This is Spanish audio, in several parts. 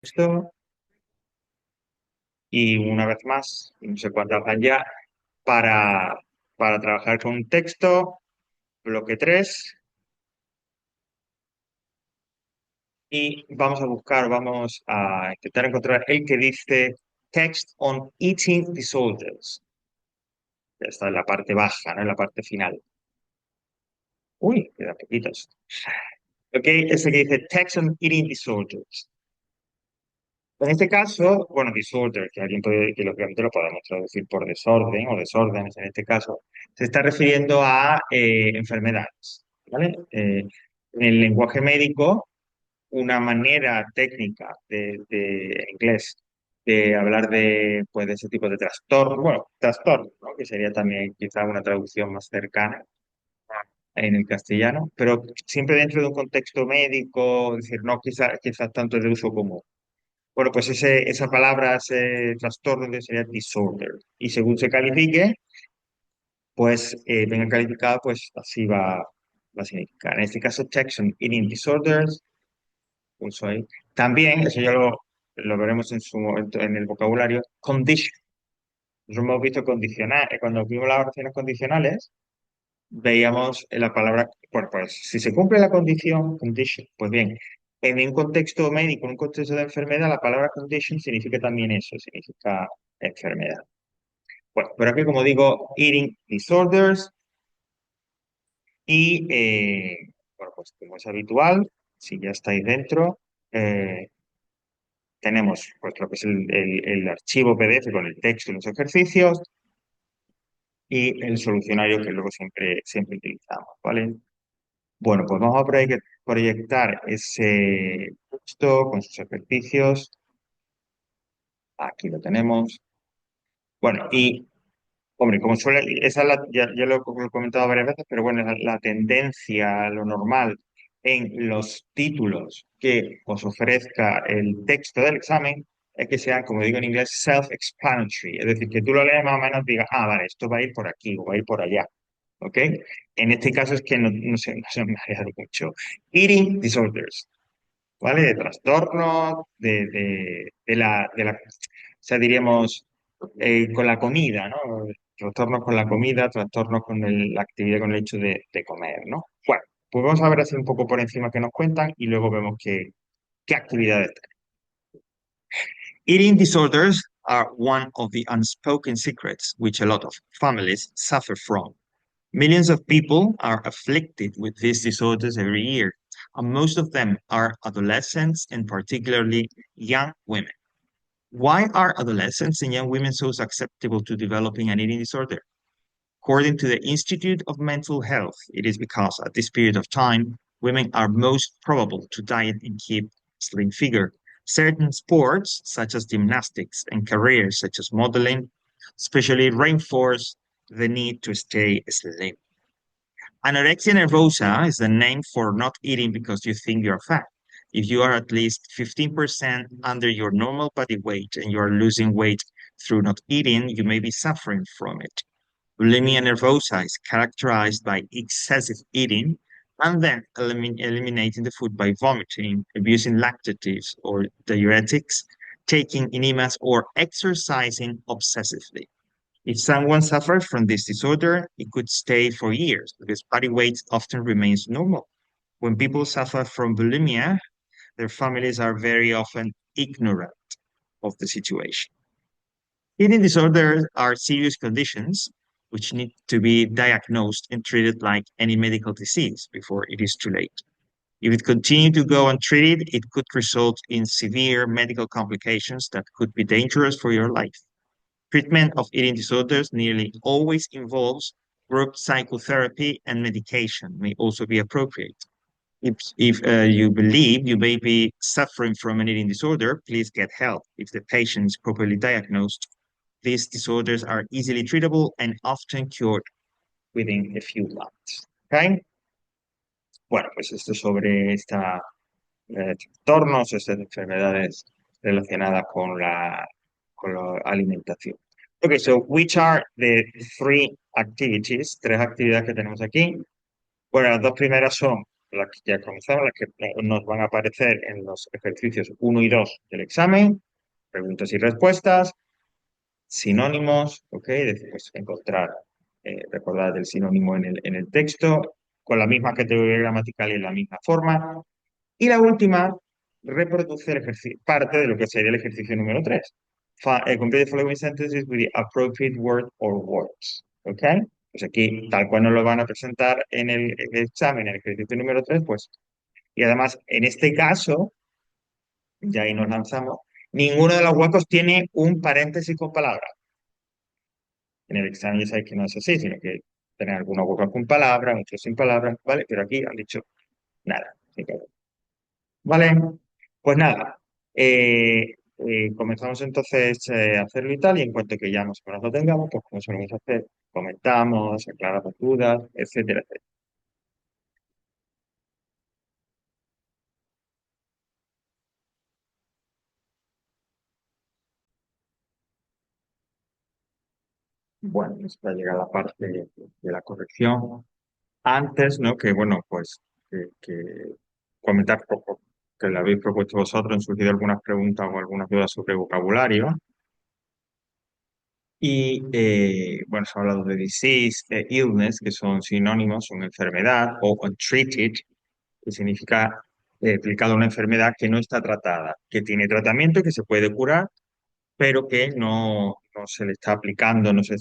Esto, y una vez más, no sé cuántas van ya, para, para trabajar con un texto, bloque 3 y vamos a intentar encontrar el que dice Text on Eating Disorders. Ya está en la parte baja, ¿no? En la parte final. Uy, queda poquitos. Ok, ese que dice Text on Eating Disorders. En este caso, bueno, disorder, que alguien puede, que lógicamente lo podemos traducir por desorden o desórdenes en este caso, se está refiriendo a enfermedades, ¿vale? En el lenguaje médico, una manera técnica en inglés de hablar pues, de ese tipo de trastorno, bueno, trastorno, ¿no? Que sería también quizá una traducción más cercana en el castellano, pero siempre dentro de un contexto médico, es decir, no quizás tanto de uso común. Bueno, pues esa palabra, ese trastorno sería disorder. Y según se califique, pues venga calificada, pues así va a significar. En este caso, text on eating disorders, pulso ahí. También, eso ya lo veremos en su momento en el vocabulario, condition. Nosotros hemos visto condicional, cuando vimos las oraciones condicionales, veíamos la palabra, bueno, pues si se cumple la condición, condition, pues bien, en un contexto médico, en un contexto de enfermedad, la palabra condition significa también eso, significa enfermedad. Bueno, pero aquí como digo, eating disorders y, bueno, pues como es habitual, si ya estáis dentro, eh, tenemos pues lo que es el archivo PDF con el texto y los ejercicios y el solucionario que luego siempre utilizamos, ¿vale? Bueno, pues vamos a proyectar ese texto con sus ejercicios. Aquí lo tenemos. Bueno, y, hombre, como suele, ya lo he comentado varias veces, pero bueno, la tendencia, lo normal en los títulos que os ofrezca el texto del examen es que sean, como digo en inglés, self-explanatory. Es decir, que tú lo lees más o menos y digas, ah, vale, esto va a ir por aquí o va a ir por allá. ¿Ok? En este caso es que no se me ha dado mucho. Eating disorders. ¿Vale? De trastornos, o sea, diríamos, con la comida, ¿no? Trastornos con la comida, trastornos con la actividad, con el hecho de comer, ¿no? Bueno, pues vamos a ver así un poco por encima qué nos cuentan y luego vemos qué actividades tienen. Eating disorders are one of the unspoken secrets which a lot of families suffer from. Millions of people are afflicted with these disorders every year, and most of them are adolescents and particularly young women. Why are adolescents and young women so susceptible to developing an eating disorder? According to the Institute of Mental Health, it is because at this period of time, women are most probable to diet and keep a slim figure. Certain sports, such as gymnastics, and careers such as modeling, especially reinforce the need to stay slim. Anorexia nervosa is the name for not eating because you think you're fat. If you are at least 15% under your normal body weight and you are losing weight through not eating, you may be suffering from it. Bulimia nervosa is characterized by excessive eating and then eliminating the food by vomiting, abusing laxatives or diuretics, taking enemas, or exercising obsessively. If someone suffers from this disorder, it could stay for years because body weight often remains normal. When people suffer from bulimia, their families are very often ignorant of the situation. Eating disorders are serious conditions which need to be diagnosed and treated like any medical disease before it is too late. If it continues to go untreated, it could result in severe medical complications that could be dangerous for your life. Treatment of eating disorders nearly always involves group psychotherapy and medication may also be appropriate. If you believe you may be suffering from an eating disorder, please get help. If the patient is properly diagnosed, these disorders are easily treatable and often cured within a few months. Okay? Bueno, pues esto sobre esta trastornos, estas enfermedades relacionadas con la alimentación. Okay, so which are the three activities, tres actividades que tenemos aquí? Bueno, las dos primeras son las que ya conocemos, las que nos van a aparecer en los ejercicios 1 y 2 del examen, preguntas y respuestas, sinónimos, ¿ok? Es decir, pues encontrar, recordar el sinónimo en el texto, con la misma categoría gramatical y en la misma forma. Y la última, reproduce parte de lo que sería el ejercicio número 3. Complete the following sentences with the appropriate word or words. ¿Ok? Pues aquí, tal cual nos lo van a presentar en el examen, en el ejercicio número 3 pues, y además, en este caso, ya ahí nos lanzamos, ninguno de los huecos tiene un paréntesis con palabra. En el examen ya sabéis que no es así, sino que tener algunos huecos con palabras, otros sin palabras, ¿vale? Pero aquí han dicho nada. Así que, ¿vale? Pues nada, comenzamos entonces a hacerlo y tal, y en cuanto que ya más o menos lo tengamos, pues como solemos hacer, comentamos, aclaramos dudas, etcétera, etcétera. Bueno, pues para llegar a la parte de la corrección. Antes, ¿no? Que bueno, pues que comentar poco, que le habéis propuesto vosotros, han surgido algunas preguntas o algunas dudas sobre vocabulario. Y bueno, se ha hablado de disease, illness, que son sinónimos, son enfermedad, o untreated, que significa aplicado a una enfermedad que no está tratada, que tiene tratamiento, que se puede curar, pero que no se le está aplicando, no se le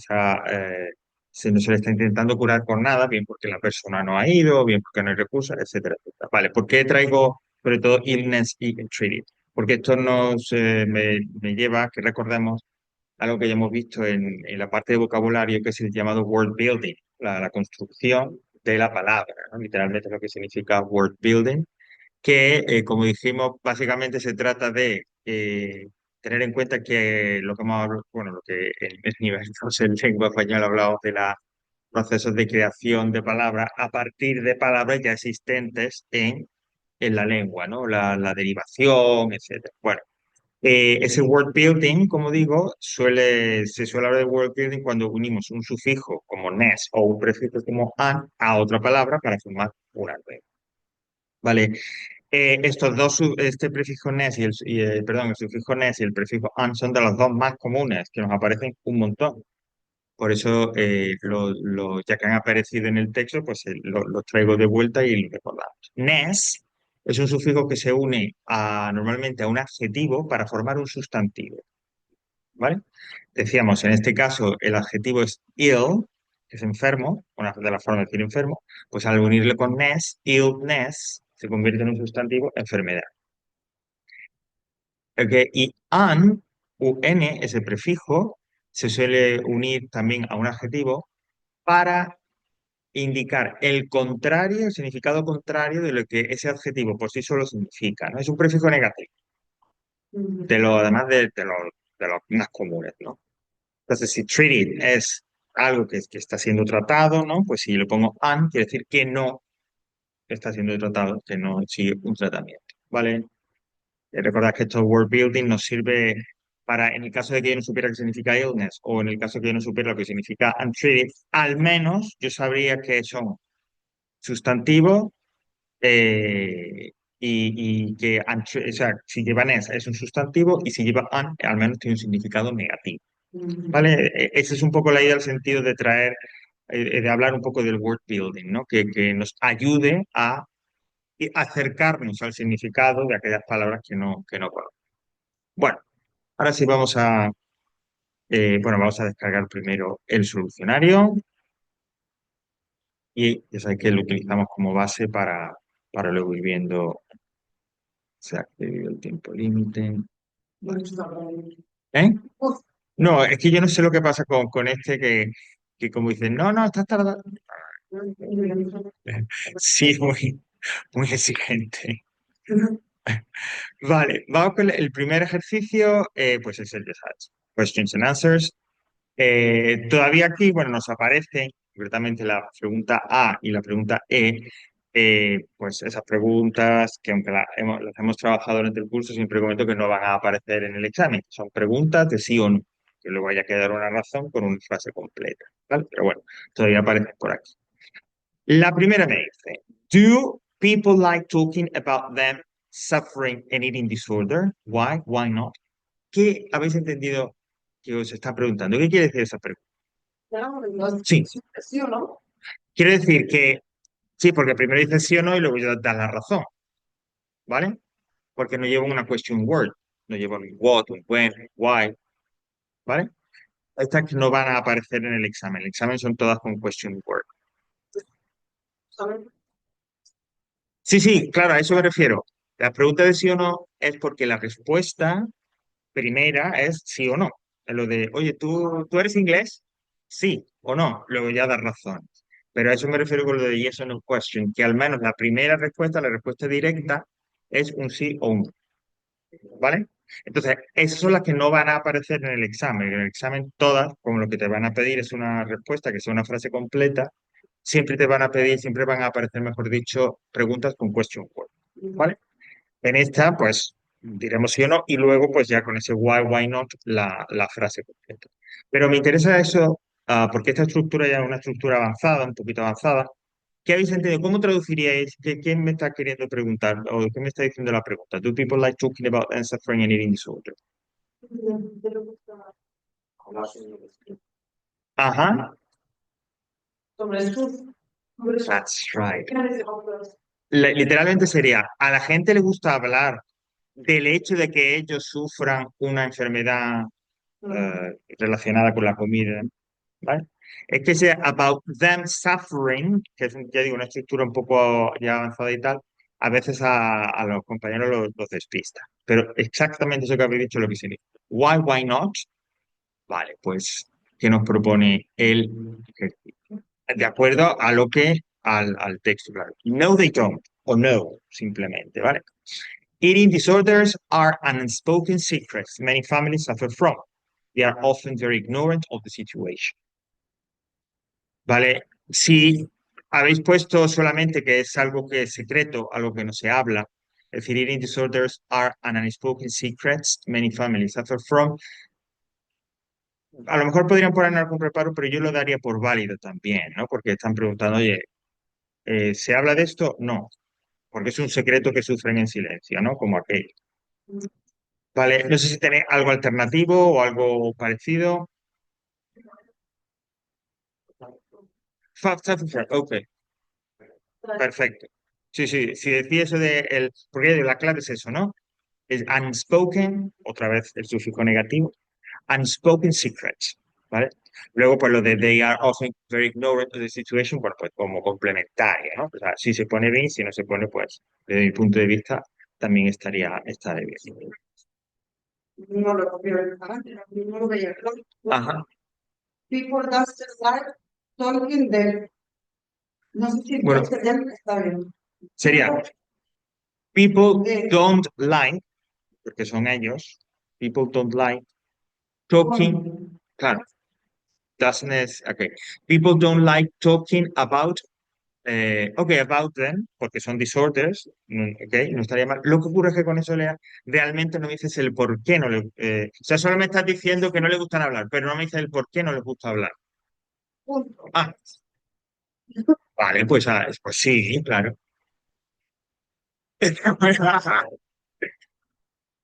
está intentando curar por nada, bien porque la persona no ha ido, bien porque no hay recursos, etcétera, etcétera. Vale, ¿por qué traigo sobre todo illness y treated? Porque esto me lleva a que recordemos algo que ya hemos visto en la parte de vocabulario, que es el llamado word building, la construcción de la palabra, ¿no? Literalmente es lo que significa word building, que, como dijimos, básicamente se trata de tener en cuenta que lo que hemos hablado, bueno, lo que en nivel 2 en lengua española hablamos de los procesos de creación de palabras a partir de palabras ya existentes en la lengua, ¿no? La derivación, etcétera. Bueno, ese word building, como digo, se suele hablar de word building cuando unimos un sufijo como nes o un prefijo como an a otra palabra para formar una nueva. ¿Vale? Este prefijo nes perdón, el sufijo nes y el prefijo an son de los dos más comunes, que nos aparecen un montón. Por eso, ya que han aparecido en el texto, pues los traigo de vuelta y los recordamos. Nes es un sufijo que se une normalmente a un adjetivo para formar un sustantivo, ¿vale? Decíamos, en este caso, el adjetivo es ill, que es enfermo, una de las formas de decir enfermo, pues al unirle con ness, illness, se convierte en un sustantivo enfermedad. ¿Ok? Y un, ese prefijo, se suele unir también a un adjetivo para indicar el contrario, el significado contrario de lo que ese adjetivo por sí solo significa, ¿no? Es un prefijo negativo, además de los más comunes, ¿no? Entonces, si treated es algo que está siendo tratado, ¿no? Pues si le pongo un, quiere decir que no está siendo tratado, que no sigue un tratamiento, ¿vale? Recordad que esto word building nos sirve para, en el caso de que yo no supiera qué significa illness, o en el caso de que yo no supiera lo que significa untreated, al menos yo sabría que son sustantivos y que, o sea, si lleva ness es un sustantivo y si lleva un, al menos tiene un significado negativo. ¿Vale? Esa es un poco la idea, el sentido de traer, de hablar un poco del word building, ¿no? Que nos ayude a acercarnos al significado de aquellas palabras que no conocemos. Bueno, ahora sí vamos a descargar primero el solucionario y ya sabéis que lo utilizamos como base para luego ir viendo, se ha accedido el tiempo límite. ¿Eh? No, es que yo no sé lo que pasa con este que como dicen, no, no, estás tardando. Sí, muy exigente. Vale, vamos con el primer ejercicio, pues es el de sabes, Questions and Answers. Todavía aquí, bueno, nos aparece concretamente la pregunta A y la pregunta E, pues esas preguntas que aunque las hemos trabajado durante el curso, siempre comento que no van a aparecer en el examen. Son preguntas de sí o no, que luego haya que dar una razón con una frase completa, ¿vale? Pero bueno, todavía aparecen por aquí. La primera me dice, People like talking about them suffering an eating disorder. Why? Why not? ¿Qué habéis entendido que os está preguntando? ¿Qué quiere decir esa pregunta? Sí, ¿Sí o no? quiere decir que sí, porque primero dice sí o no y luego ya da la razón, ¿vale? Porque no lleva una question word, no lleva un what, un when, why, ¿vale? Estas que no van a aparecer en el examen. El examen son todas con question word. ¿Saben? Sí, sí, claro, a eso me refiero. La pregunta de sí o no es porque la respuesta primera es sí o no. Es lo de, oye, ¿tú eres inglés? Sí o no. Luego ya das razón. Pero a eso me refiero con lo de yes or no question, que al menos la primera respuesta, la respuesta directa, es un sí o un no. ¿Vale? Entonces, esas son las que no van a aparecer en el examen. En el examen todas, como lo que te van a pedir es una respuesta que sea una frase completa, siempre te van a pedir, siempre van a aparecer, mejor dicho, preguntas con question word. ¿Vale? En esta, pues, diremos sí o no, y luego, pues ya con ese why not, la frase completa. Pero me interesa eso, porque esta estructura ya es una estructura avanzada, un poquito avanzada. ¿Qué habéis entendido? ¿Cómo traduciríais? ¿Quién me está queriendo preguntar? ¿O qué me está diciendo la pregunta? ¿Do people like talking about and suffering and eating disorder? Ajá, Sobre esto, sobre eso. that's right. Literalmente sería, a la gente le gusta hablar del hecho de que ellos sufran una enfermedad relacionada con la comida, ¿vale? Es que ese about them suffering, que es, ya digo, una estructura un poco ya avanzada y tal, a veces a los compañeros los despista. Pero exactamente eso que habéis dicho es lo que significa. Why not? Vale, pues, ¿qué nos propone el ejercicio? De acuerdo a lo que, al texto, claro. No, they don't, o no, simplemente, ¿vale? Eating disorders are an unspoken secret many families suffer from. They are often very ignorant of the situation. ¿Vale? Si habéis puesto solamente que es algo que es secreto, algo que no se habla, es decir, eating disorders are an unspoken secrets many families suffer from. A lo mejor podrían poner algún reparo, pero yo lo daría por válido también, ¿no? Porque están preguntando, oye, ¿se habla de esto? No, porque es un secreto que sufren en silencio, ¿no? Como aquello. Vale, no sé si tenéis algo alternativo o algo parecido. Ok, perfecto. Sí, sí, si decía eso de el, porque la clave es eso, ¿no? Es unspoken, otra vez el sufijo negativo, unspoken secrets, ¿vale? Luego, pues lo de they are often very ignorant of the situation, bueno, pues como complementaria, ¿no? O sea, si se pone bien, si no se pone, pues, desde mi punto de vista, también estaría bien. No lo copio el no lo veía. Ajá. People just like talking them. No sé si en Bueno, castellano está bien. sería people De, don't like, porque son ellos, people don't like talking, con, claro, doesn't es, okay. People don't like talking about, okay, about them, porque son disorders, okay, no estaría mal. Lo que ocurre es que con eso, Lea, realmente no me dices el por qué no le, o sea, solo me estás diciendo que no le gustan hablar, pero no me dices el por qué no les gusta hablar. punto. Ah, vale, pues sí, claro.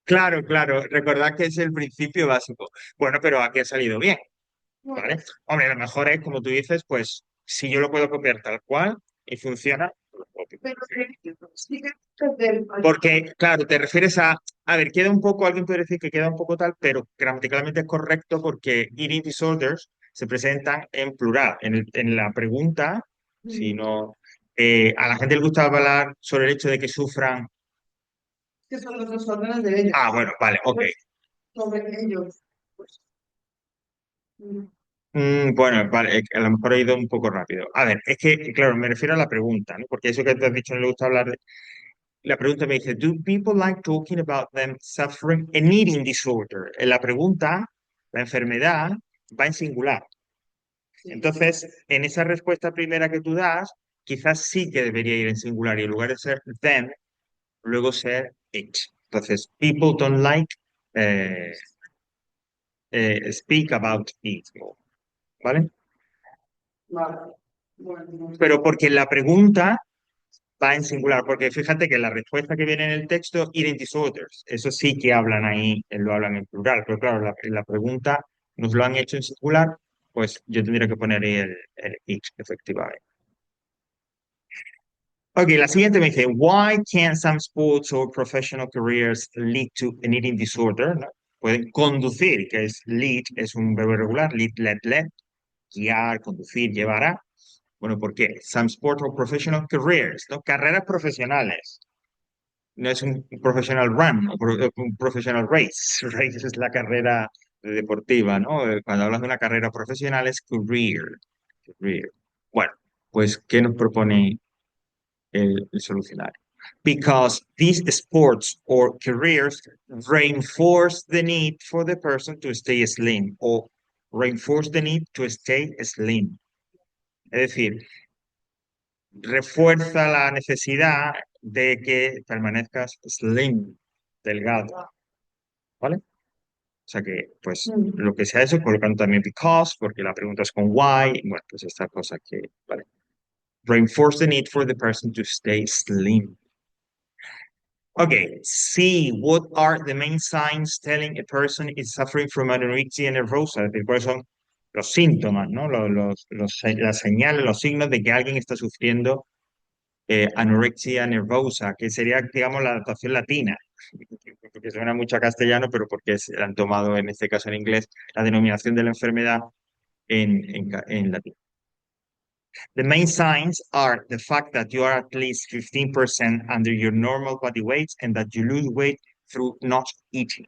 Claro, claro, recordad que es el principio básico. Bueno, pero aquí ha salido bien, ¿vale? Hombre, lo mejor es, como tú dices, pues si yo lo puedo copiar tal cual y funciona, lo copio. Pero sí que del, Porque, claro, te refieres a ver, queda un poco, alguien puede decir que queda un poco tal, pero gramaticalmente es correcto porque eating disorders se presentan en plural. En la pregunta, si no, a la gente le gusta hablar sobre el hecho de que sufran. que son los dos órdenes de ellos. Ah, bueno, vale, ok. Pues, sobre ellos. Pues, mm, Bueno, vale, a lo mejor he ido un poco rápido. A ver, es que, claro, me refiero a la pregunta, ¿no? Porque eso que te has dicho no le gusta hablar de. La pregunta me dice, ¿Do people like talking about them suffering an eating disorder? En la pregunta, la enfermedad va en singular. sí. Entonces, en esa respuesta primera que tú das, quizás sí que debería ir en singular y en lugar de ser them, luego ser it. Entonces, people don't like eh, speak about it, ¿vale? Vale. Bueno, Pero porque la pregunta va en singular, porque fíjate que la respuesta que viene en el texto, eating disorders, eso sí que hablan ahí, lo hablan en plural, pero claro, la pregunta nos lo han hecho en singular, pues yo tendría que poner ahí el it, efectivamente. Ok, la siguiente me dice, why can some sports or professional careers lead to an eating disorder? ¿No? Pueden conducir, que es lead, es un verbo irregular, lead, led, guiar, conducir, llevará. Bueno, ¿por qué? Some sport or professional careers, ¿no? Carreras profesionales. No es un professional run, un professional race. Race es la carrera deportiva, ¿no? Cuando hablas de una carrera profesional es career. Career. Bueno, pues, ¿qué nos propone el solucionario? Because these sports or careers reinforce the need for the person to stay slim or reinforce the need to stay slim. Es decir, refuerza la necesidad de que permanezcas slim, delgado, ¿vale? O sea que, pues, Mm. lo que sea eso, colocando también because, porque la pregunta es con why, bueno, pues esta cosa que, ¿vale? Reinforce the need for the person to stay slim. Okay, C. What are the main signs telling a person is suffering from anorexia nervosa? Es decir, ¿cuáles son los síntomas, ¿no? Las señales, los signos de que alguien está sufriendo anorexia nervosa, que sería, digamos, la adaptación latina, porque suena mucho a castellano, pero porque han tomado, en este caso en inglés, la denominación de la enfermedad en latín. The main signs are the fact that you are at least 15% under your normal body weight and that you lose weight through not eating.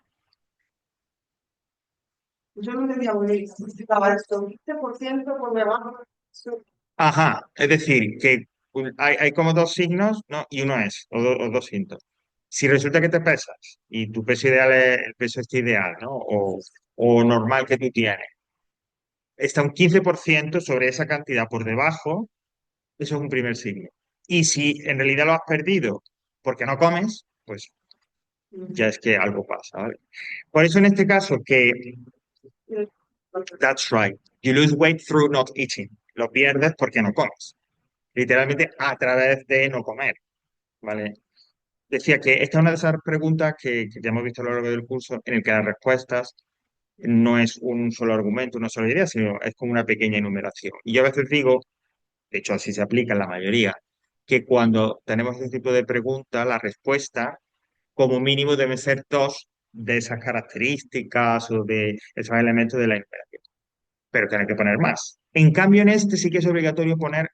Yo no tenía una idea, significaba esto, 20% por debajo. Sí. Ajá, es decir, que hay como dos signos, ¿no? Y uno es, o dos síntomas. Si resulta que te pesas y tu peso ideal es el peso este ideal, ¿no? O normal que tú tienes, está un 15% sobre esa cantidad por debajo, eso es un primer signo. Y si en realidad lo has perdido porque no comes, pues ya es que algo pasa, ¿vale? Por eso en este caso que, that's right, you lose weight through not eating. Lo pierdes porque no comes. Literalmente a través de no comer, ¿vale? Decía que esta es una de esas preguntas que ya hemos visto a lo largo del curso en el que las respuestas no es un solo argumento, una sola idea, sino es como una pequeña enumeración. Y yo a veces digo, de hecho así se aplica en la mayoría, que cuando tenemos este tipo de preguntas, la respuesta como mínimo deben ser dos de esas características o de esos elementos de la enumeración, pero que hay que poner más. En cambio, en este sí que es obligatorio poner,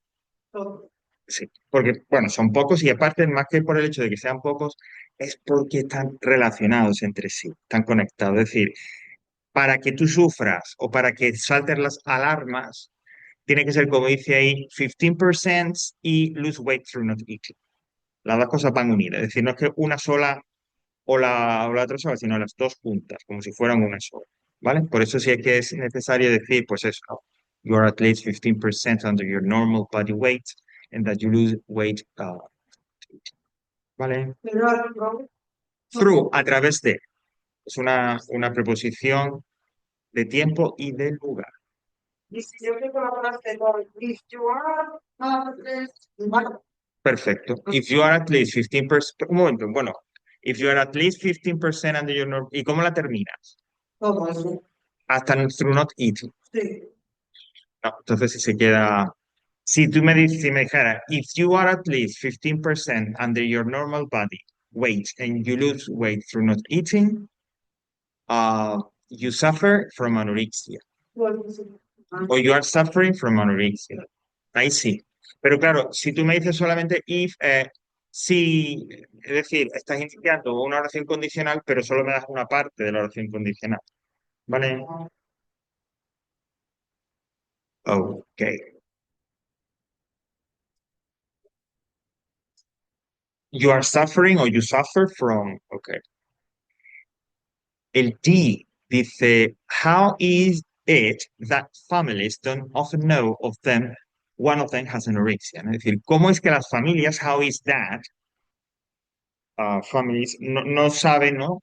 Todo. sí, porque, bueno, son pocos y aparte, más que por el hecho de que sean pocos, es porque están relacionados entre sí, están conectados. Es decir, para que tú sufras o para que salten las alarmas, tiene que ser, como dice ahí, 15% y lose weight through not eating. Las dos cosas van unidas, es decir, no es que una sola o la otra sola, sino las dos juntas, como si fueran una sola, ¿vale? Por eso sí que es necesario decir, pues eso, ¿no? You are at least 15% under your normal body weight and that you lose weight, ¿vale? Pero no, Through, a través de, es una preposición de tiempo y de lugar. y si yo tengo la frase con if you are bueno, Perfecto. If you are at least 15%, un momento, bueno, if you are at least 15% under your normal, ¿y cómo la terminas? todo eso. Hasta through not eating. Sí. No, entonces si se queda, si tú me dices, si me dijera, if you are at least 15% under your normal body weight and you lose weight through not eating, you suffer from anorexia. Bueno, sí. Ah, O you are suffering from anorexia. Ahí sí. Pero claro, si tú me dices solamente if, si, es decir, estás iniciando una oración condicional, pero solo me das una parte de la oración condicional. ¿Vale? Ok. You are suffering or you suffer from. Ok. El D dice, how is it that families don't often know of them, one of them has anorexia? ¿No? Es decir, ¿cómo es que las familias, how is that, families, no saben, ¿no?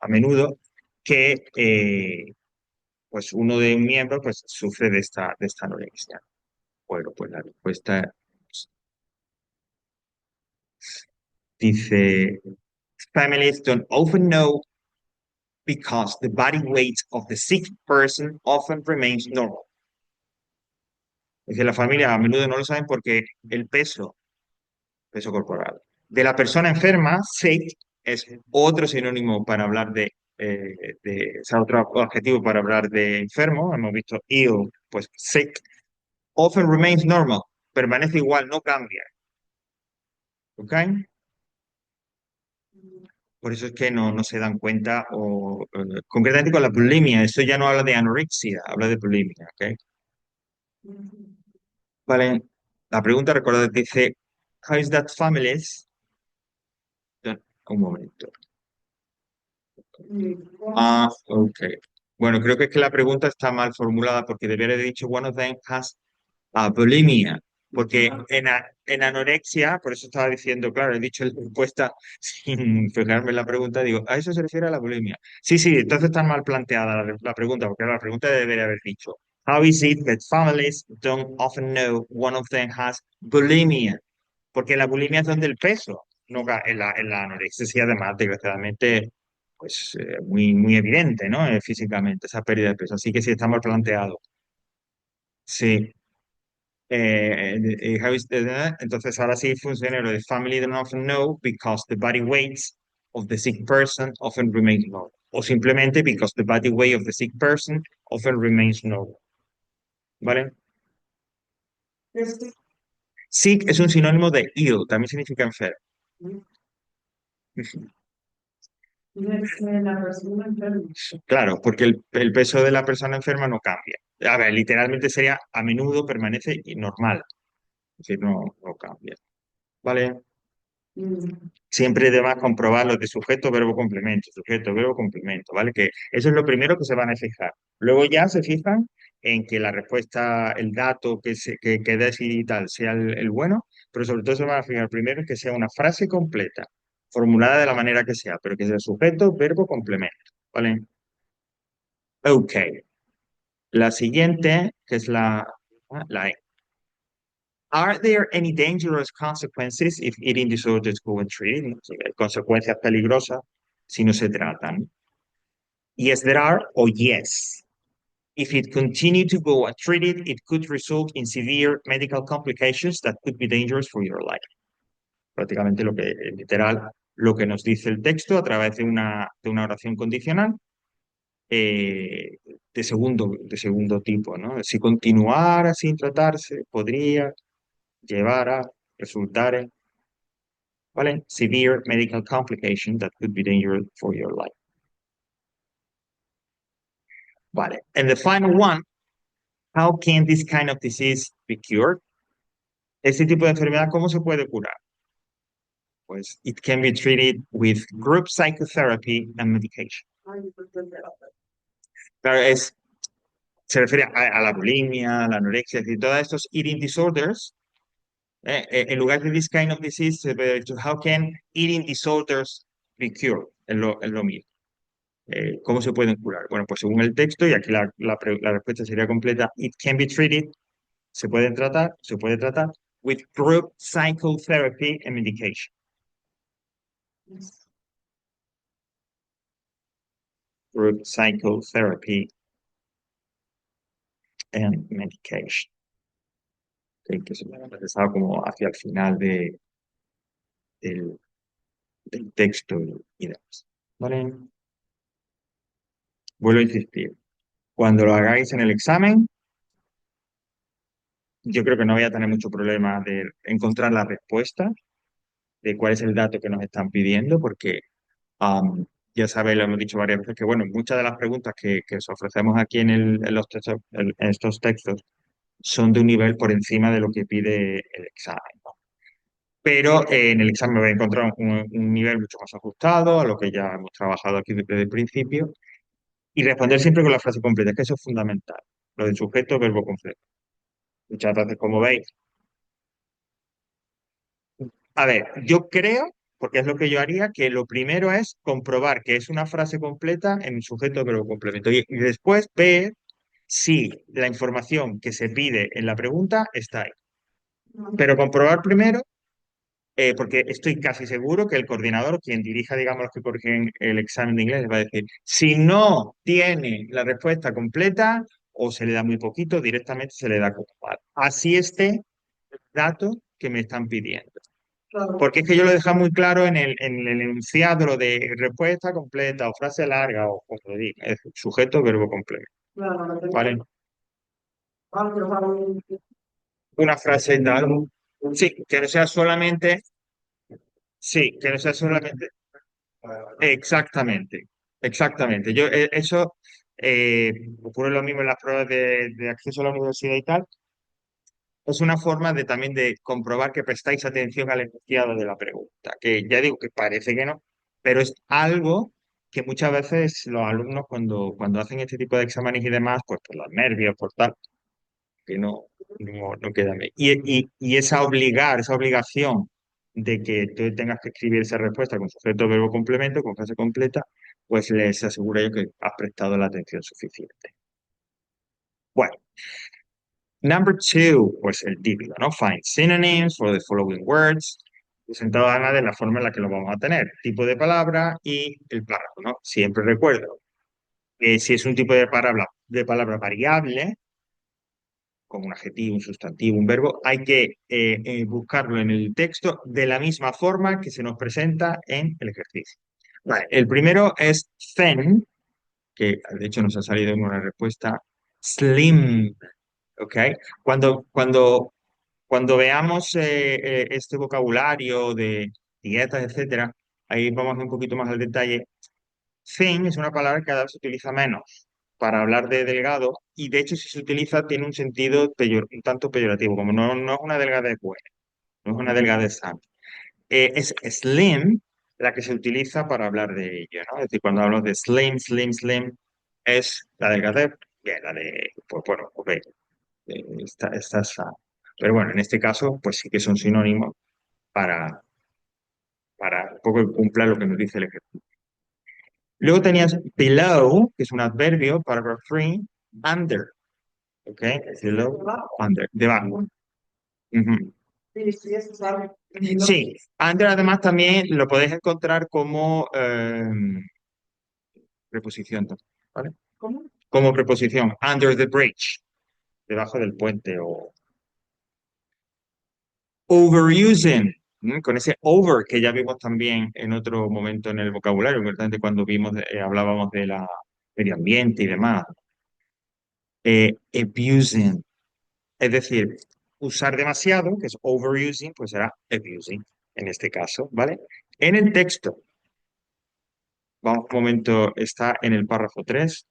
A menudo que pues uno de un miembro pues sufre de esta anorexia. Bueno, pues la respuesta Dice, families don't often know because the body weight of the sick person often remains normal. Dice, la familia a menudo no lo saben porque el peso corporal, de la persona enferma, sick, es otro sinónimo para hablar o sea, otro adjetivo para hablar de enfermo. Hemos visto ill, pues sick. Often remains normal, permanece igual, no cambia. ¿Ok? Por eso es que no se dan cuenta, concretamente con la bulimia, eso ya no habla de anorexia, habla de bulimia, ¿ok? Vale, la pregunta, recordad, dice, how is that families? Un momento. Ah, ok. Bueno, creo que es que la pregunta está mal formulada porque debería haber dicho one of them has bulimia. Porque en anorexia, por eso estaba diciendo, claro, he dicho la respuesta sin fijarme en la pregunta, digo, a eso se refiere a la bulimia. Sí, sí, entonces está mal planteada la pregunta, porque la pregunta debería haber dicho, how is it that families don't often know one of them has bulimia? Porque la bulimia es donde el peso, no en la anorexia, sí, además, desgraciadamente, pues muy, muy evidente, ¿no? Físicamente, esa pérdida de peso. Así que sí, está mal planteado. Sí. Entonces ahora sí funciona lo de family don't often know because the body weight of the sick person often remains normal. O simplemente because the body weight of the sick person often remains normal. ¿Vale? Sick es un sinónimo de ill, también significa enfermo. La persona enferma. Claro, porque el peso de la persona enferma no cambia. A ver, literalmente sería a menudo permanece normal, es decir, no cambia. ¿Vale? Mm. Siempre debas comprobar los de sujeto, verbo, complemento, ¿vale? Que eso es lo primero que se van a fijar. Luego ya se fijan en que la respuesta, el dato que des y tal sea el bueno, pero sobre todo se van a fijar primero en que sea una frase completa, formulada de la manera que sea, pero que sea sujeto, verbo, complemento, ¿vale? Ok. La siguiente, que es la E. Are there any dangerous consequences if eating disorders go untreated? ¿No? Si hay consecuencias peligrosas si no se tratan. Yes, there are, or yes. If it continued to go untreated, it could result in severe medical complications that could be dangerous for your life. Prácticamente literal, lo que nos dice el texto a través de una oración condicional eh, de segundo tipo, ¿no? Si continuara sin tratarse, podría llevar a resultar en, ¿vale? Severe medical complication that could be dangerous for your life. Vale. And the final one, how can this kind of disease be cured? Este tipo de enfermedad, ¿cómo se puede curar? Pues it can be treated with group psychotherapy and medication. Claro, se refiere a la bulimia, a la anorexia, es decir, todos estos eating disorders. En lugar de this kind of disease, se puede decir, how can eating disorders be cured? Es lo mismo. ¿Cómo se pueden curar? Bueno, pues según el texto, y aquí la respuesta sería completa, it can be treated, se puede tratar with group psychotherapy and medication. Group psychotherapy and medication. Que se me ha empezado como hacia el final del, del texto y demás. ¿Vale? Vuelvo a insistir. Cuando lo hagáis en el examen, yo creo que no voy a tener mucho problema de encontrar la respuesta de cuál es el dato que nos están pidiendo, porque ya sabéis, lo hemos dicho varias veces, que bueno, muchas de las preguntas que os ofrecemos aquí en los textos, en estos textos son de un nivel por encima de lo que pide el examen, ¿no? Pero en el examen voy a encontrar un nivel mucho más ajustado a lo que ya hemos trabajado aquí desde el principio y responder siempre con la frase completa, que eso es fundamental, lo del sujeto, verbo completo. Muchas veces, como veis, a ver, yo creo, porque es lo que yo haría, que lo primero es comprobar que es una frase completa en sujeto, verbo, complemento. Y después ver si la información que se pide en la pregunta está ahí. Pero comprobar primero porque estoy casi seguro que el coordinador, quien dirija, digamos, los que corrigen el examen de inglés, les va a decir, si no tiene la respuesta completa o se le da muy poquito, directamente se le da como mal. Así este dato que me están pidiendo. Claro, Porque es que yo lo he dejado muy claro en el enunciado lo de respuesta completa o frase larga o como lo diga, es sujeto, verbo complemento. claro, lo tengo. ¿Vale? Vamos, vamos. Una frase y tal. Sí, que no sea solamente, sí, que no sea solamente, exactamente, exactamente. Eso ocurre lo mismo en las pruebas de acceso a la universidad y tal. Es una forma de también de comprobar que prestáis atención al enunciado de la pregunta, que ya digo que parece que no, pero es algo que muchas veces los alumnos cuando hacen este tipo de exámenes y demás, pues por los nervios, por tal, que no quedan bien. Y esa obligación de que tú tengas que escribir esa respuesta con sujeto, verbo, complemento, con frase completa, pues les aseguro yo que has prestado la atención suficiente. Bueno, number two, pues el típico, ¿no? Find synonyms for the following words. Presentado además de la forma en la que lo vamos a tener. Tipo de palabra y el párrafo, ¿no? Siempre recuerdo que si es un tipo de palabra variable, como un adjetivo, un sustantivo, un verbo, hay que buscarlo en el texto de la misma forma que se nos presenta en el ejercicio. Vale, el primero es thin, que de hecho nos ha salido en una respuesta, slim, ¿ok? Cuando veamos este vocabulario de dietas, etcétera, ahí vamos un poquito más al detalle. Thin es una palabra que cada vez se utiliza menos para hablar de delgado y de hecho si se utiliza tiene un sentido un tanto peyorativo, como no es una delgadez buena, no es una delgadez sana. Es slim la que se utiliza para hablar de ello, ¿no? Es decir, cuando hablamos de slim, slim, slim, es la delgadez, bien, la de, pues bueno, ok, está sana. Pero bueno, en este caso, pues sí que son sinónimos para, para un poco que cumpla lo que nos dice el ejemplo. Luego tenías below, que es un adverbio, paragraph 3, under, ¿ok? Below, under, debajo. Ujú. Sí, sí, eso sabe. Sí, under además también lo podéis encontrar como preposición, ¿vale? ¿Cómo? Como preposición, under the bridge, debajo del puente o overusing, con ese over que ya vimos también en otro momento en el vocabulario, importante cuando hablábamos de la medio ambiente y demás. Abusing, es decir, usar demasiado, que es overusing, pues será abusing en este caso, ¿vale? En el texto, vamos un momento, está en el párrafo 3.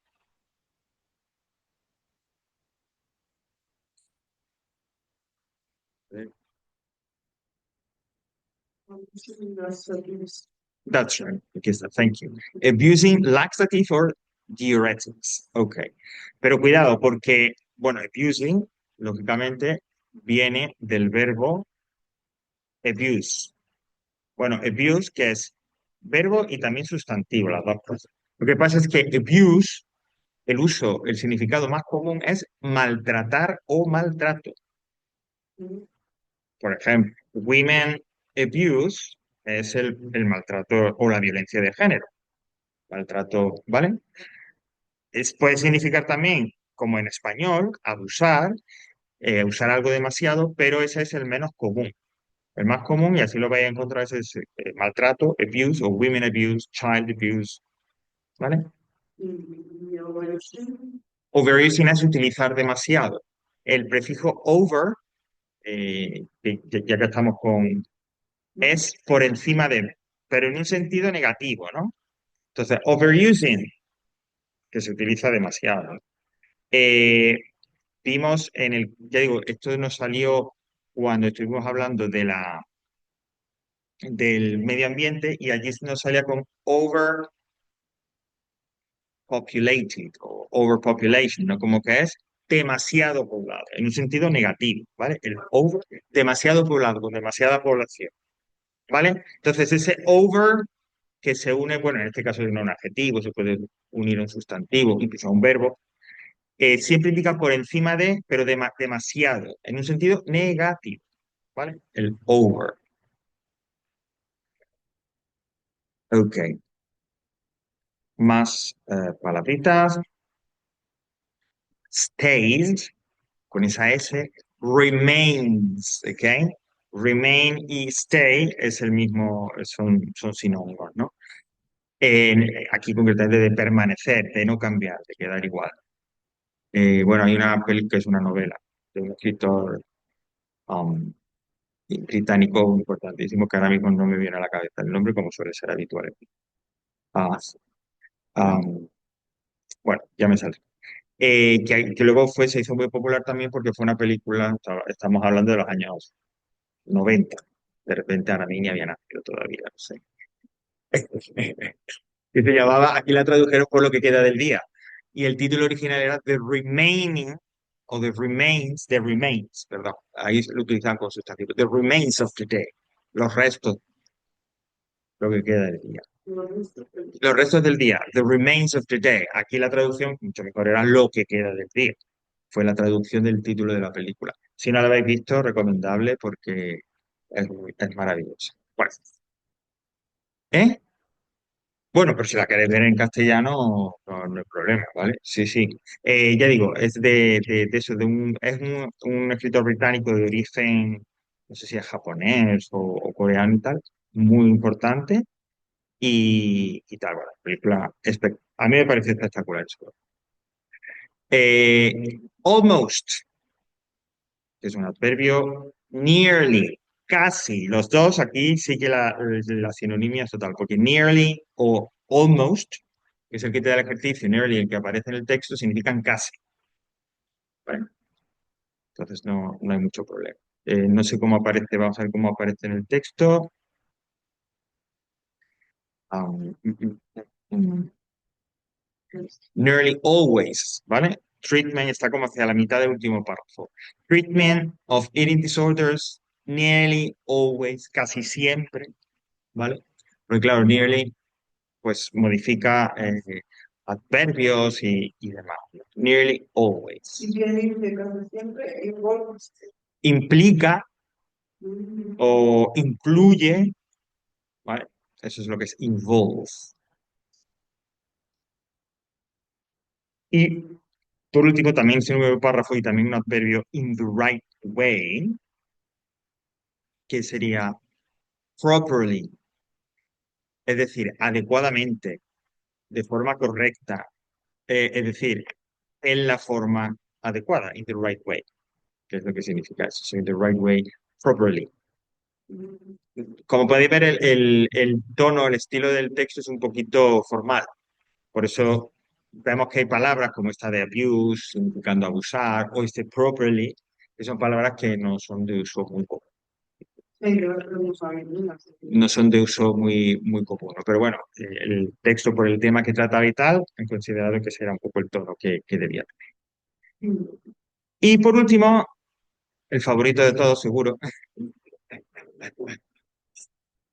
That's right. Aquí está. Thank you. Abusing laxative or diuretics. Ok. Pero cuidado, porque, bueno, abusing, lógicamente, viene del verbo abuse. Bueno, abuse, que es verbo y también sustantivo, las dos cosas. Lo que pasa es que abuse, el uso, el significado más común es maltratar o maltrato. Por ejemplo, women abuse es el maltrato o la violencia de género. Maltrato, ¿vale? Puede significar también, como en español, abusar, usar algo demasiado, pero ese es el menos común. El más común, y así lo vais a encontrar, es maltrato, abuse o women abuse, child abuse, ¿vale? Overusing es utilizar demasiado. El prefijo over, ya que estamos con, es por encima de, pero en un sentido negativo, ¿no? Entonces, overusing, que se utiliza demasiado. Eh, Vimos ya digo, esto nos salió cuando estuvimos hablando del medio ambiente y allí nos salía con overpopulated o overpopulation, ¿no? Como que es demasiado poblado, en un sentido negativo, ¿vale? Demasiado poblado, con demasiada población, ¿vale? Entonces ese over que se une, bueno, en este caso es un adjetivo, se puede unir a un sustantivo, incluso a un verbo, siempre indica por encima de, pero demasiado, en un sentido negativo, ¿vale? El over. Ok, más palabritas. Stays, con esa S. Remains, ¿ok? Remain y stay es el mismo, son sinónimos, ¿no? Aquí concretamente de permanecer, de no cambiar, de quedar igual. Bueno, hay una película que es una novela de un escritor um, británico importantísimo que ahora mismo no me viene a la cabeza el nombre, como suele ser habitual. Ah, um, bueno, ya me sale. Que luego se hizo muy popular también porque fue una película, estamos hablando de los años 90. De repente a la niña había nacido todavía, no sé. Que se llamaba, aquí la tradujeron por lo que queda del día. Y el título original era The Remaining, o The Remains, perdón. Ahí lo utilizan con sustantivo. The Remains of the Day. Los restos, lo que queda del día. Los restos del día. The Remains of the Day. Aquí la traducción, mucho mejor, era lo que queda del día. Fue la traducción del título de la película. Si no la habéis visto, recomendable porque es maravilloso. Bueno, ¿eh? Bueno, pero si la queréis ver en castellano, no hay problema, ¿vale? Sí, sí. Ya digo, es de eso, es un escritor británico de origen, no sé si es japonés o coreano y tal, muy importante y tal, bueno, película, a mí me parece espectacular eso. Almost, que es un adverbio, nearly, casi, los dos aquí sí que la sinonimia es total, porque nearly o almost, que es el que te da el ejercicio, nearly, el que aparece en el texto, significan casi, ¿vale? Entonces no hay mucho problema. No sé cómo aparece, vamos a ver cómo aparece en el texto. Mm. Nearly always, ¿vale? Treatment está como hacia la mitad del último párrafo. Treatment of eating disorders, nearly always, casi siempre, ¿vale? Porque claro, nearly pues modifica adverbios y demás. Nearly Y always. viene de casi siempre, igual. Implica o incluye, ¿vale? Eso es lo que es involve. Y por último, también es un nuevo párrafo y también un adverbio in the right way, que sería properly, es decir, adecuadamente, de forma correcta, es decir, en la forma adecuada, in the right way, que es lo que significa eso, so in the right way, properly. Como podéis ver, el tono, el estilo del texto es un poquito formal. Por eso vemos que hay palabras como esta de abuse, significando abusar, o este properly, que son palabras que no son de uso muy común. Sí, yo no sabía nada. No son de uso muy común, ¿no? Pero bueno, el texto por el tema que trataba y tal, he considerado que ese era un poco el tono que debía tener. Y por último, el favorito de todos, seguro,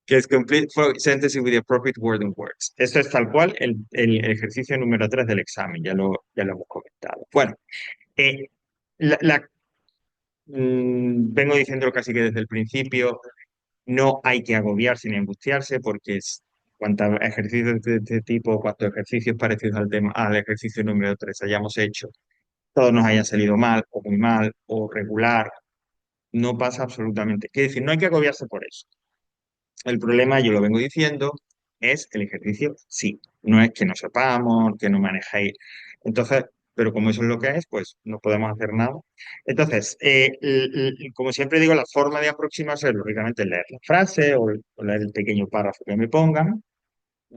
que es Complete Sentences with the Appropriate Word and Words. Esto es tal cual el ejercicio número 3 del examen, ya lo hemos comentado. Bueno, eh, la, la- vengo diciendo casi que desde el principio, no hay que agobiarse ni angustiarse porque cuantos ejercicios de este tipo, cuantos ejercicios parecidos al ejercicio número 3 hayamos hecho, todos nos hayan salido mal o muy mal o regular, no pasa absolutamente. Quiere decir, no hay que agobiarse por eso. El problema, yo lo vengo diciendo, es el ejercicio, sí. No es que no sepamos, que no manejéis. Entonces, pero como eso es lo que es, pues no podemos hacer nada. Entonces, como siempre digo, la forma de aproximarse es, lógicamente, leer la frase o leer el pequeño párrafo que me pongan,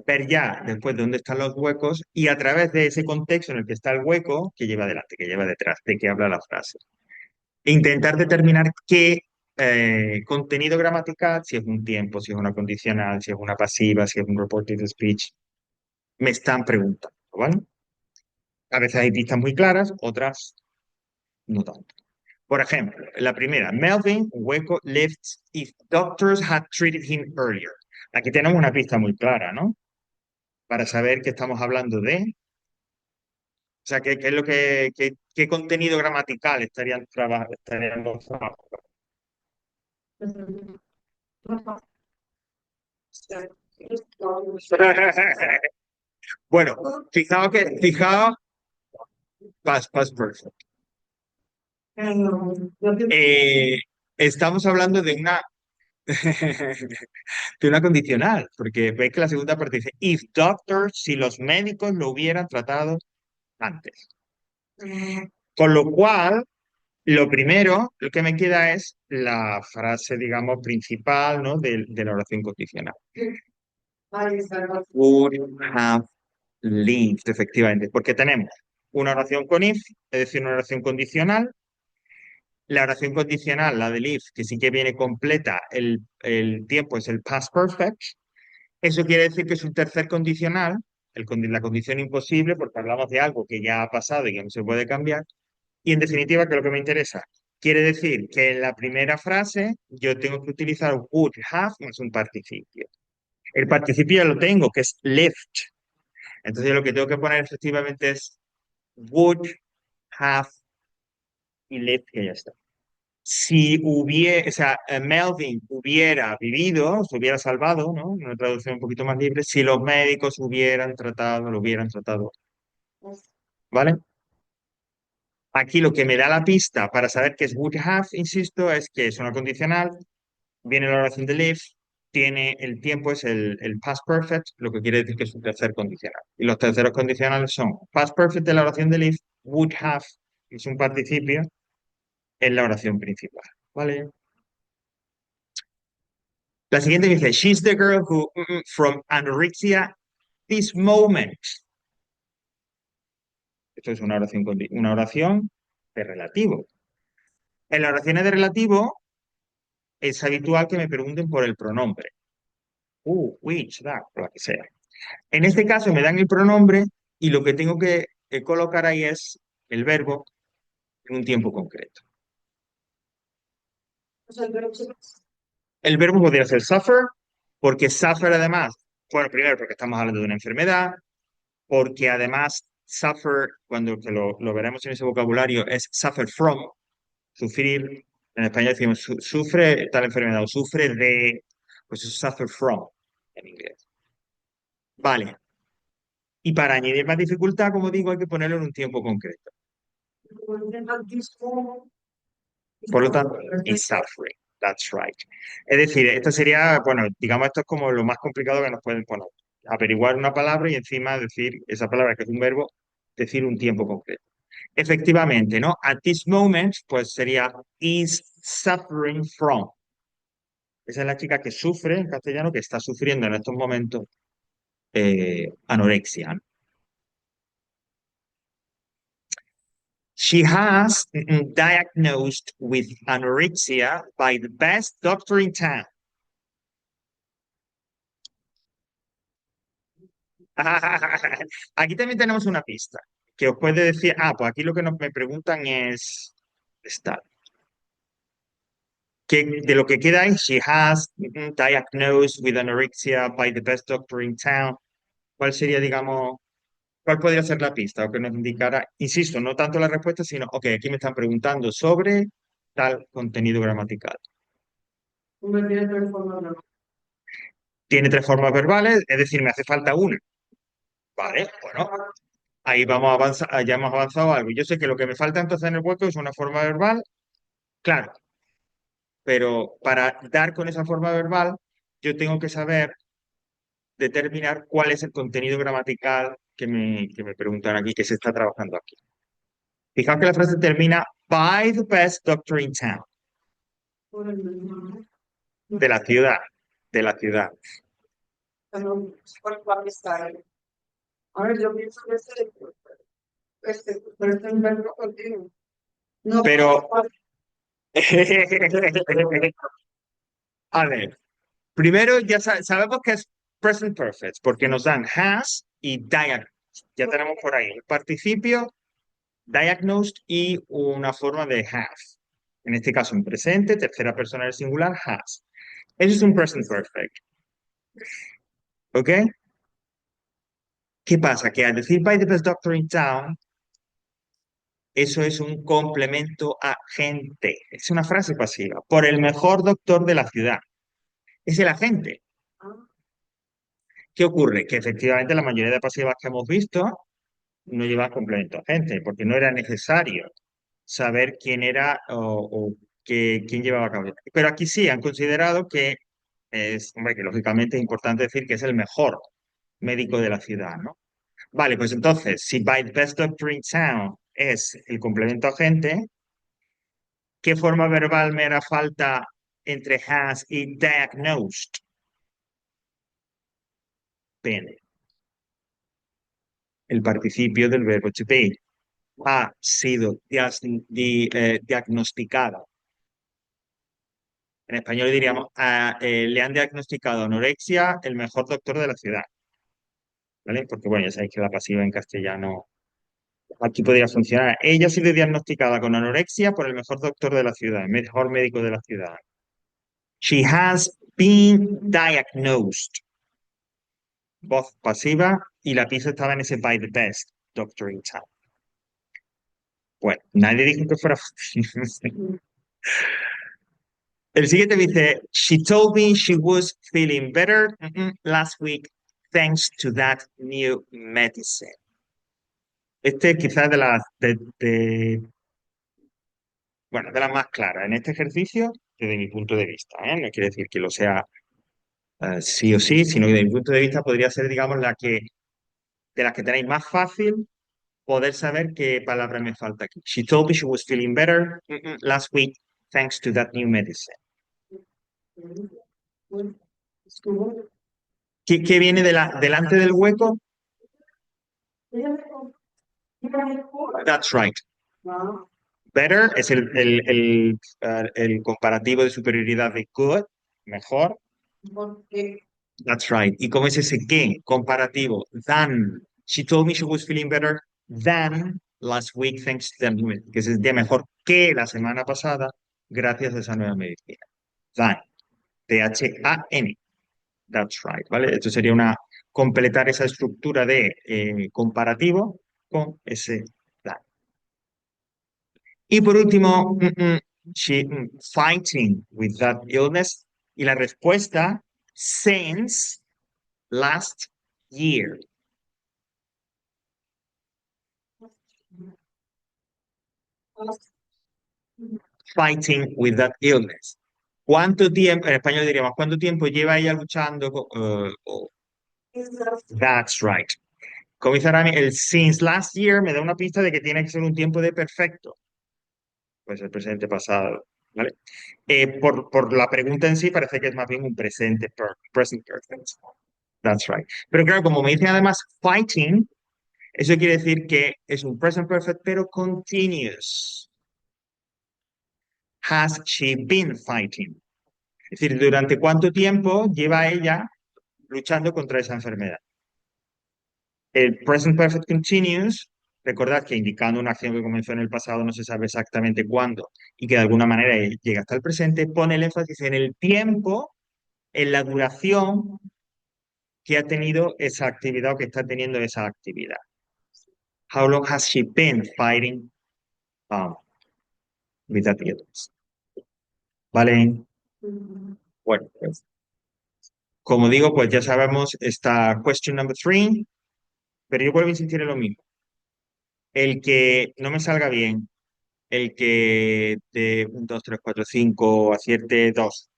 ver ya después dónde están los huecos y a través de ese contexto en el que está el hueco, que lleva adelante, que lleva detrás, de qué habla la frase e intentar determinar qué contenido gramatical, si es un tiempo, si es una condicional, si es una pasiva, si es un reported speech, me están preguntando, ¿vale? A veces hay pistas muy claras, otras no tanto. Por ejemplo, la primera, Melvin, hueco, lifts if doctors had treated him earlier. Aquí tenemos una pista muy clara, ¿no? Para saber que estamos hablando de, o sea, qué es lo qué contenido gramatical estaríamos trabajando. Bueno, fijaos, past perfect. Eh, Estamos hablando de una de una condicional, porque veis que la segunda parte dice, if doctors, si los médicos lo hubieran tratado antes. Con lo cual, lo primero, lo que me queda es la frase, digamos, principal, ¿no? De la oración condicional. Would have lived, efectivamente, porque tenemos una oración con if, es decir, una oración condicional. La oración condicional, la del if, que sí que viene completa, el tiempo es el past perfect. Eso quiere decir que es un tercer condicional, la condición imposible, porque hablamos de algo que ya ha pasado y que no se puede cambiar. Y en definitiva, que es lo que me interesa, quiere decir que en la primera frase yo tengo que utilizar would have más un participio. El participio ya lo tengo, que es left. Entonces lo que tengo que poner efectivamente es would have y left, que ya está. Si hubiera, o sea, Melvin hubiera vivido, se hubiera salvado, ¿no? Una traducción un poquito más libre, si los médicos hubieran tratado, lo hubieran tratado, ¿vale? Aquí lo que me da la pista para saber que es would have, insisto, es que es una condicional, viene la oración de live, tiene el tiempo, es el past perfect, lo que quiere decir que es un tercer condicional. Y los terceros condicionales son past perfect de la oración de live, would have, que es un participio, en la oración principal, ¿vale? La siguiente dice, she's the girl who, from anorexia, this moment. Esto es una oración de relativo. En las oraciones de relativo es habitual que me pregunten por el pronombre. Which, that, o la que sea. En este caso me dan el pronombre y lo que tengo que colocar ahí es el verbo en un tiempo concreto. El verbo podría ser suffer, porque suffer además, bueno, primero porque estamos hablando de una enfermedad, porque además suffer, cuando que lo veremos en ese vocabulario, es suffer from, sufrir. En español decimos sufre tal enfermedad o sufre de, pues es suffer from en inglés. Vale. Y para añadir más dificultad, como digo, hay que ponerlo en un tiempo concreto. Por lo tanto, is suffering. That's right. Es decir, esto sería, bueno, digamos, esto es como lo más complicado que nos pueden poner. Averiguar una palabra y encima decir esa palabra que es un verbo, decir un tiempo concreto. Efectivamente, ¿no? At this moment, pues sería is suffering from. Esa es la chica que sufre en castellano, que está sufriendo en estos momentos anorexia, ¿no? She has diagnosed with anorexia by the best doctor in town. Aquí también tenemos una pista que os puede decir, pues aquí lo que me preguntan es, está, que de lo que queda es, she has diagnosed with anorexia by the best doctor in town. ¿Cuál sería, digamos, cuál podría ser la pista o que nos indicara, insisto, no tanto la respuesta, sino, ok, aquí me están preguntando sobre tal contenido gramatical. Tiene tres formas verbales, es decir, me hace falta una. Vale, bueno, ahí vamos a avanzar, ya hemos avanzado algo. Yo sé que lo que me falta entonces en el hueco es una forma verbal, claro, pero para dar con esa forma verbal, yo tengo que saber determinar cuál es el contenido gramatical que me preguntan aquí, que se está trabajando aquí. Fijaos que la frase termina by the best doctor in town, de la ciudad, de la ciudad. A ver, yo pienso que pero este es un verbo continuo. No, Pero, a ver, primero ya sabemos que es present perfect, porque nos dan has y diagnosed. Ya tenemos por ahí el participio, diagnosed y una forma de have. En este caso, en presente, tercera persona del singular, has. Eso es un present perfect. ¿Ok? ¿Qué pasa? Que al decir by the best doctor in town, eso es un complemento agente. Es una frase pasiva. Por el mejor doctor de la ciudad. Es el agente. ¿Qué ocurre? Que efectivamente la mayoría de pasivas que hemos visto no llevan complemento agente, porque no era necesario saber quién era o quién llevaba a cabo. Pero aquí sí han considerado que es, hombre, que lógicamente es importante decir que es el mejor médico de la ciudad, ¿no? Vale, pues entonces, si by the best doctor in town es el complemento agente, ¿qué forma verbal me hará falta entre has y diagnosed? Bene, el participio del verbo to be ha sido diagnosticado. En español diríamos, le han diagnosticado anorexia el mejor doctor de la ciudad, ¿vale? Porque bueno, ya sabéis que la pasiva en castellano aquí podría funcionar. Ella ha sido diagnosticada con anorexia por el mejor doctor de la ciudad, el mejor médico de la ciudad. She has been diagnosed. Voz pasiva y la pieza estaba en ese by the best doctor in town. Bueno, nadie dijo que fuera fácil. El siguiente dice, she told me she was feeling better last week thanks to that new medicine. Este es quizás bueno, de las más claras en este ejercicio desde mi punto de vista, ¿eh? No quiere decir que lo sea sí o sí, sino que desde mi punto de vista podría ser, digamos, de las que tenéis más fácil poder saber qué palabra me falta aquí. She told me she was feeling better last week thanks to that new medicine. ¿Qué viene delante del hueco? That's right. Better es el comparativo de superioridad de good, mejor. That's right. ¿Y cómo es ese qué? Comparativo. Than. She told me she was feeling better than last week thanks to the new medicine. Que es el día mejor que la semana pasada gracias a esa nueva medicina. Than. Than. That's right, ¿vale? Esto sería completar esa estructura de comparativo con ese that. Y por último, fighting with that illness. Y la respuesta, since last year. Fighting with that illness. ¿Cuánto tiempo, en español diríamos, cuánto tiempo lleva ella luchando That's right. Como dice Arami, el since last year me da una pista de que tiene que ser un tiempo de perfecto. Pues el presente pasado, ¿vale? Por la pregunta en sí parece que es más bien un present perfect. That's right. Pero claro, como me dicen además fighting, eso quiere decir que es un present perfect, pero continuous. Has she been fighting? Es decir, ¿durante cuánto tiempo lleva ella luchando contra esa enfermedad? El present perfect continuous, recordad que indicando una acción que comenzó en el pasado no se sabe exactamente cuándo y que de alguna manera llega hasta el presente, pone el énfasis en el tiempo, en la duración que ha tenido esa actividad o que está teniendo esa actividad. How long has she been fighting with that illness? ¿Vale? Bueno, pues como digo, pues ya sabemos esta question number 3, pero yo vuelvo a insistir en lo mismo. El que no me salga bien, el que de 1, 2, 3, 4, 5 acierte 2,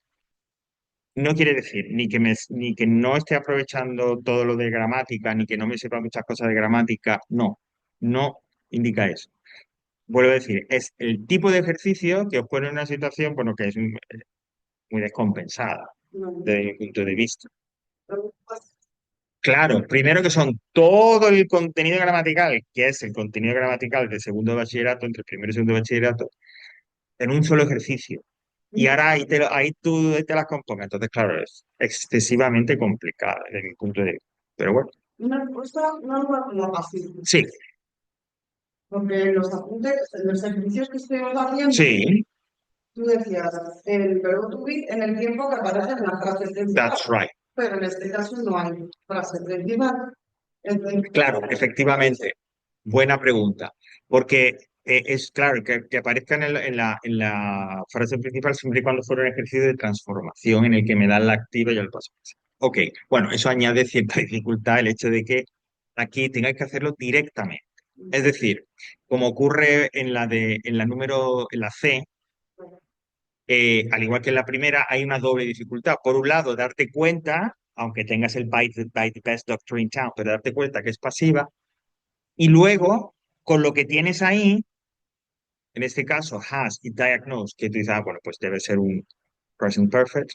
no quiere decir ni que no esté aprovechando todo lo de gramática, ni que no me sepa muchas cosas de gramática. No, no indica eso. Vuelvo a decir, es el tipo de ejercicio que os pone en una situación, bueno, que es muy descompensada desde mi punto de vista. Claro, primero que son todo el contenido gramatical, que es el contenido gramatical de segundo de bachillerato, entre primero y segundo de bachillerato, en un solo ejercicio. Y ahora ahí tú te las compongas. Entonces, claro, es excesivamente complicada desde mi punto de vista. Pero bueno, Una respuesta no lo fácil, sí, porque los apuntes, los ejercicios que estuvimos haciendo, sí, tú decías el verbo to be en el tiempo que aparece en la frase principal, that's right. pero en este caso no hay frase principal. Entonces, Claro, efectivamente. Buena pregunta. Porque es claro que aparezca en la frase principal siempre y cuando fuera un ejercicio de transformación en el que me dan la activa y el paso. Ok, bueno, eso añade cierta dificultad el hecho de que aquí tengáis que hacerlo directamente. Es decir, como ocurre en la número, en la C, al igual que en la primera, hay una doble dificultad. Por un lado, darte cuenta, aunque tengas el by the best doctor in town, pero darte cuenta que es pasiva. Y luego, con lo que tienes ahí, en este caso, has y diagnose, que tú dices, ah, bueno, pues debe ser un present perfect.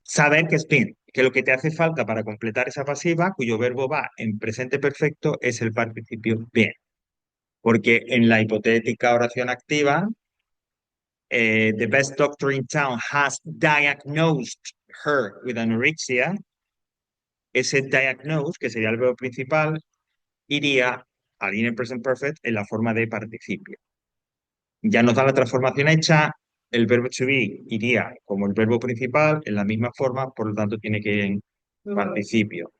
Saber que es been, que lo que te hace falta para completar esa pasiva, cuyo verbo va en presente perfecto, es el participio been. Porque en la hipotética oración activa, the best doctor in town has diagnosed her with anorexia. Ese diagnose, que sería el verbo principal, iría al in present perfect en la forma de participio. Ya nos da la transformación hecha, el verbo to be iría como el verbo principal en la misma forma, por lo tanto tiene que ir en participio.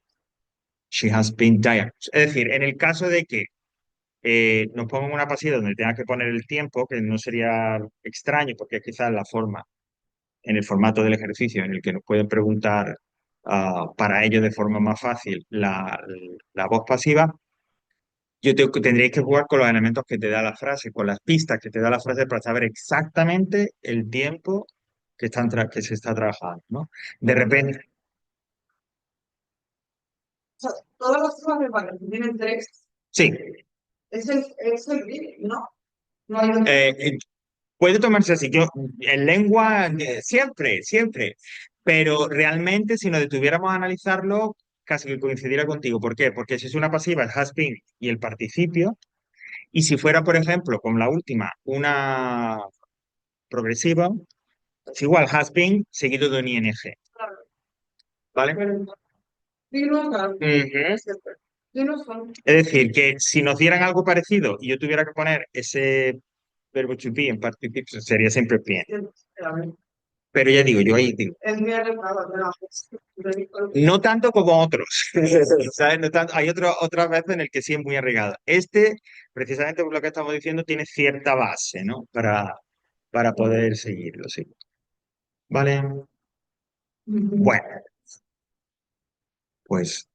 She has been diagnosed. Es decir, en el caso de que nos pongan una pasiva donde tenga que poner el tiempo, que no sería extraño, porque es quizás la forma, en el formato del ejercicio en el que nos pueden preguntar para ello de forma más fácil la voz pasiva, tendréis que jugar con los elementos que te da la frase, con las pistas que te da la frase para saber exactamente el tiempo que se está trabajando, ¿no? De repente, O sea, todas las cosas me parecen, tienen tres. sí, Es el gris, ¿no? No hay otro. eh, puede tomarse así. Yo, en lengua, siempre, siempre. Pero realmente, si nos detuviéramos a analizarlo, casi que coincidiera contigo. ¿Por qué? Porque si es una pasiva, el has been y el participio, y si fuera, por ejemplo, con la última, una progresiva, es igual has been seguido de un ing. Claro, ¿Vale? pero dinos algo. Ujú. Dinos algo. Es decir, que si nos dieran algo parecido y yo tuviera que poner ese verbo to be en participio, sería siempre bien. A ver, Pero ya digo, yo ahí digo. es muy arriesgado, ¿no? No tanto como otros, ¿sabes? No tanto, hay otras veces en el que sí es muy arriesgado. Este, precisamente por lo que estamos diciendo, tiene cierta base, ¿no? Para poder seguirlo, sí. Vale. Ujú. Bueno, pues